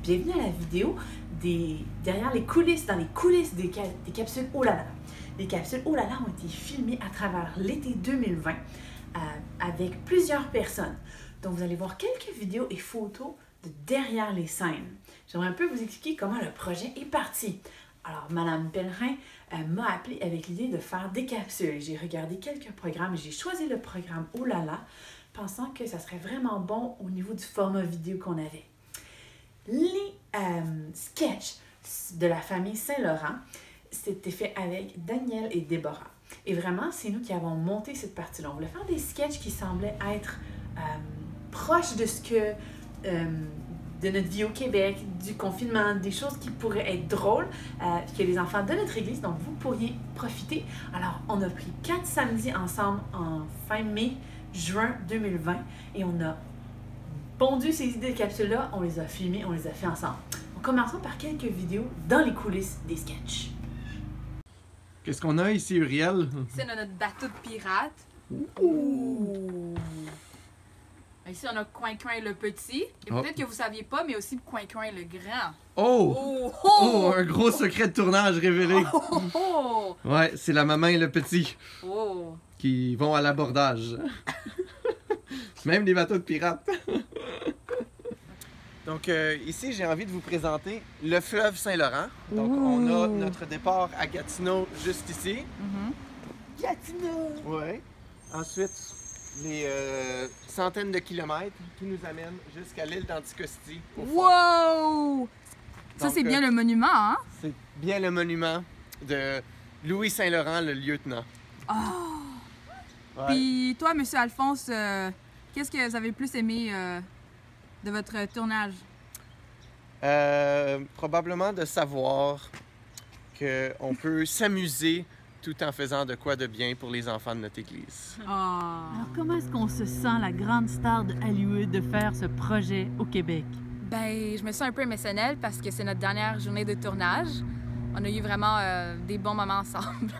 Bienvenue à la vidéo derrière les coulisses, dans les coulisses des capsules Oh là là. Les capsules Oh là là ont été filmées à travers l'été 2020 avec plusieurs personnes. Donc vous allez voir quelques vidéos et photos de derrière les scènes. J'aimerais un peu vous expliquer comment le projet est parti. Alors, Madame Pellerin m'a appelé avec l'idée de faire des capsules. J'ai regardé quelques programmes et j'ai choisi le programme Oh là là, pensant que ça serait vraiment bon au niveau du format vidéo qu'on avait. Les sketchs de la famille Saint-Laurent, c'était fait avec Daniel et Déborah. Et vraiment, c'est nous qui avons monté cette partie-là. On voulait faire des sketchs qui semblaient être proches de ce que... de notre vie au Québec, du confinement, des choses qui pourraient être drôles, que les enfants de notre église, donc vous pourriez profiter. Alors, on a pris 4 samedis ensemble en fin mai, juin 2020 et on a pondu ces idées de capsules-là, on les a filmées, on les a fait ensemble. On commençons par quelques vidéos dans les coulisses des sketchs. Qu'est-ce qu'on a ici, Uriel? C'est notre bateau de pirate. Ouh. Ici, on a Coin-Coin le petit. Et peut-être que vous ne saviez pas, mais aussi Coin-Coin le grand. Oh! Oh! Un gros secret de tournage révélé. Oh! Ouais, c'est la maman et le petit Oh! qui vont à l'abordage. Même les bateaux de pirates. Donc ici, j'ai envie de vous présenter le fleuve Saint-Laurent. Donc on a notre départ à Gatineau juste ici. Gatineau! Ouais. Ensuite, les centaines de kilomètres qui nous amènent jusqu'à l'île d'Anticosti. Wow! Ça, c'est bien le monument, hein? C'est bien le monument de Louis Saint-Laurent, le lieutenant. Oh! Ouais. Puis toi, Monsieur Alphonse, qu'est-ce que vous avez le plus aimé de votre tournage? Probablement de savoir qu'on peut s'amuser tout en faisant de quoi de bien pour les enfants de notre église. Oh. Alors, comment est-ce qu'on se sent la grande star de Hollywood de faire ce projet au Québec? Ben, je me sens un peu émotionnelle parce que c'est notre dernière journée de tournage. On a eu vraiment des bons moments ensemble.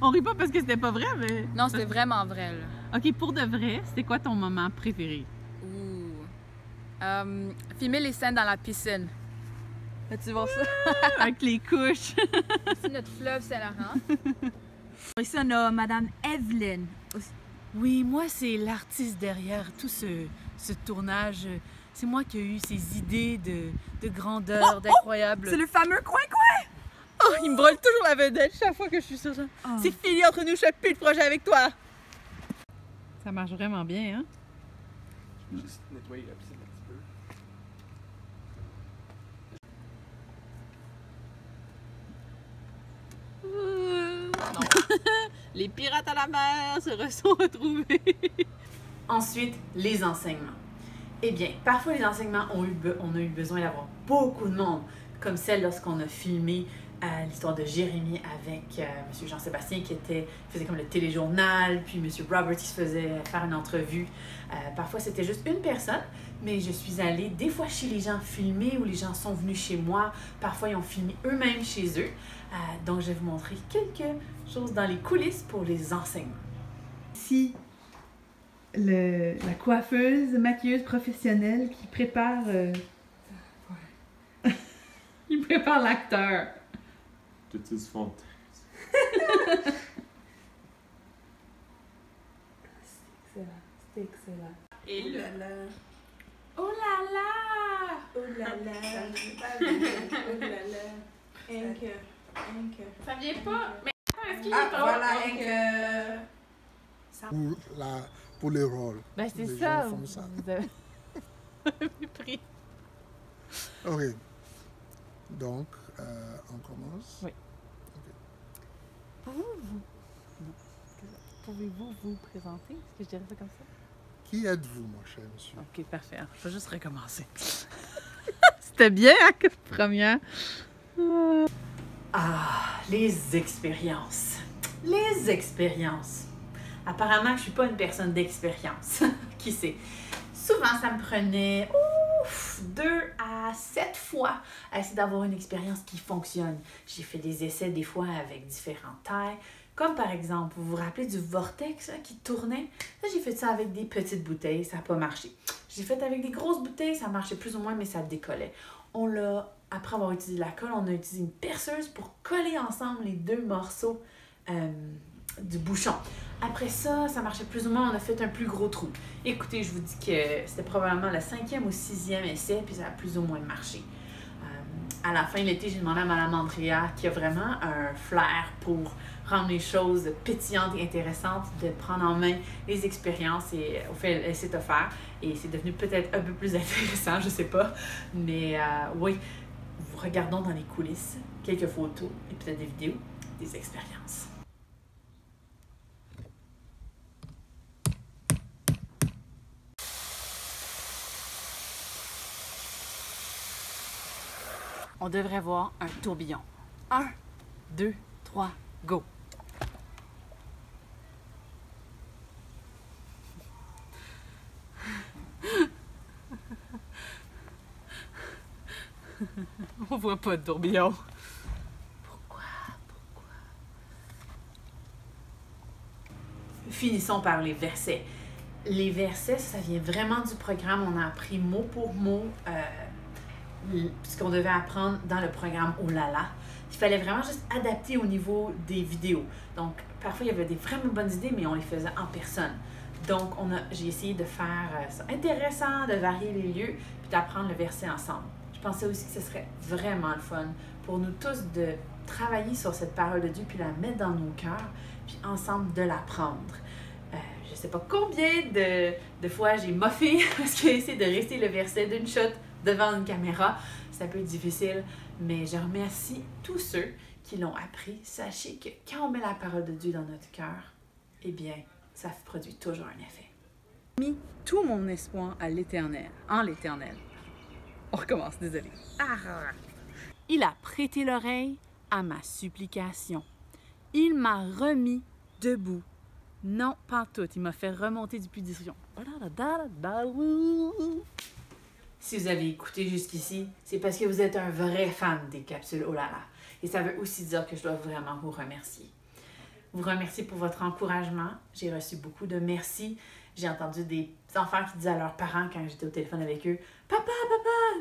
On rit pas parce que c'était pas vrai, mais... Non, c'était vraiment vrai, là. OK, pour de vrai, c'était quoi ton moment préféré? Filmer les scènes dans la piscine. Tu vois ça? Avec les couches. Ici, notre fleuve Saint-Laurent. Ici, on a Madame Evelyne. Oui, moi, c'est l'artiste derrière tout ce tournage. C'est moi qui ai eu ces idées de grandeur, d'incroyable. C'est le fameux Coin-Coin! Oh, il me brûle toujours la vedette chaque fois que je suis sur ça. Oh. C'est fini entre nous, je fais plus de projet avec toi. Ça marche vraiment bien, hein? Je vais juste nettoyer la piscine un petit peu. Les pirates à la mer se sont retrouvés. Ensuite, les enseignements. Eh bien, parfois les enseignements, on a eu besoin d'avoir beaucoup de monde, comme celle lorsqu'on a filmé l'histoire de Jérémie avec M. Jean-Sébastien qui faisait comme le téléjournal, puis M. Robert qui se faisait faire une entrevue. Parfois, c'était juste une personne, mais je suis allée des fois chez les gens filmer ou les gens sont venus chez moi. Parfois, ils ont filmé eux-mêmes chez eux. Donc, je vais vous montrer quelque chose dans les coulisses pour les enseignements. Ici, la coiffeuse, maquilleuse professionnelle qui prépare... il prépare l'acteur. Tout is font. C'était excellent. Et Oh là là! Oh là là! Oh là là! Oh là là! Ça vient pas! Mais est-ce qu'il Ah, voilà, pour les rôles. Ben c'est Les ça, gens font ça. vous avez pris. Ok. Donc, on commence. Oui. Pouvez-vous vous présenter? Est-ce que je dirais ça comme ça? Qui êtes-vous, mon cher monsieur? OK, parfait. Alors, je vais juste recommencer. C'était bien, hein, que première. Ah, les expériences. Les expériences. Apparemment, je suis pas une personne d'expérience. Qui sait? Souvent, ça me prenait 2 à 7 fois à essayer d'avoir une expérience qui fonctionne. J'ai fait des essais des fois avec différentes tailles, Comme par exemple, vous vous rappelez du vortex là, qui tournait? Là, j'ai fait ça avec des petites bouteilles, ça n'a pas marché. J'ai fait avec des grosses bouteilles, ça marchait plus ou moins, mais ça décollait. On l'a, après avoir utilisé la colle, on a utilisé une perceuse pour coller ensemble les deux morceaux du bouchon. Après ça, ça marchait plus ou moins, on a fait un plus gros trou. Écoutez, je vous dis que c'était probablement le 5e ou 6e essai, puis ça a plus ou moins marché. À la fin de l'été, j'ai demandé à Mme Andrea, qui a vraiment un flair pour rendre les choses pétillantes et intéressantes, de prendre en main les expériences et au fait, elle s'est offert. Et c'est devenu peut-être un peu plus intéressant, je sais pas. Mais oui, regardons dans les coulisses quelques photos et peut-être des vidéos des expériences. On devrait voir un tourbillon. 1, 2, 3, go! On voit pas de tourbillon. Pourquoi? Finissons par les versets. Les versets, ça vient vraiment du programme. On a appris mot pour mot ce qu'on devait apprendre dans le programme Oh là là. Il fallait vraiment juste adapter au niveau des vidéos. Donc, parfois, il y avait des vraiment bonnes idées, mais on les faisait en personne. Donc, j'ai essayé de faire ça intéressant, de varier les lieux, puis d'apprendre le verset ensemble. Je pensais aussi que ce serait vraiment le fun pour nous tous de travailler sur cette parole de Dieu, puis la mettre dans nos cœurs, puis ensemble de l'apprendre. Je ne sais pas combien de fois j'ai moffé parce que essayer de rester le verset d'une shot devant une caméra, c'est un peu difficile, mais je remercie tous ceux qui l'ont appris. Sachez que quand on met la parole de Dieu dans notre cœur, eh bien, ça produit toujours un effet. J'ai mis tout mon espoir à l'Éternel, en l'Éternel. On recommence, désolé. Il a prêté l'oreille à ma supplication. Il m'a remis debout. Non, pantoute, il m'a fait remonter du puits de discussion. Si vous avez écouté jusqu'ici, c'est parce que vous êtes un vrai fan des capsules Oh là là. Et ça veut aussi dire que je dois vraiment vous remercier. Vous remercier pour votre encouragement. J'ai reçu beaucoup de merci. J'ai entendu des enfants qui disaient à leurs parents quand j'étais au téléphone avec eux, « Papa,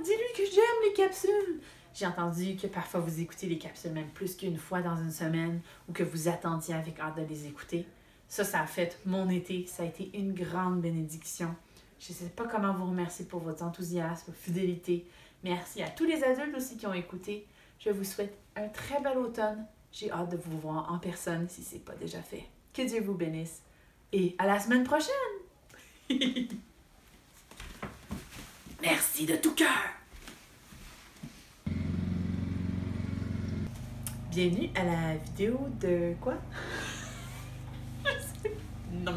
dis-lui que j'aime les capsules! » J'ai entendu que parfois vous écoutez les capsules même plus qu'une fois dans une semaine ou que vous attendiez avec hâte de les écouter. Ça a fait mon été. Ça a été une grande bénédiction. Je ne sais pas comment vous remercier pour votre enthousiasme, votre fidélité. Merci à tous les adultes aussi qui ont écouté. Je vous souhaite un très bel automne. J'ai hâte de vous voir en personne si ce n'est pas déjà fait. Que Dieu vous bénisse. Et à la semaine prochaine! Merci de tout cœur! Bienvenue à la vidéo de quoi? Non.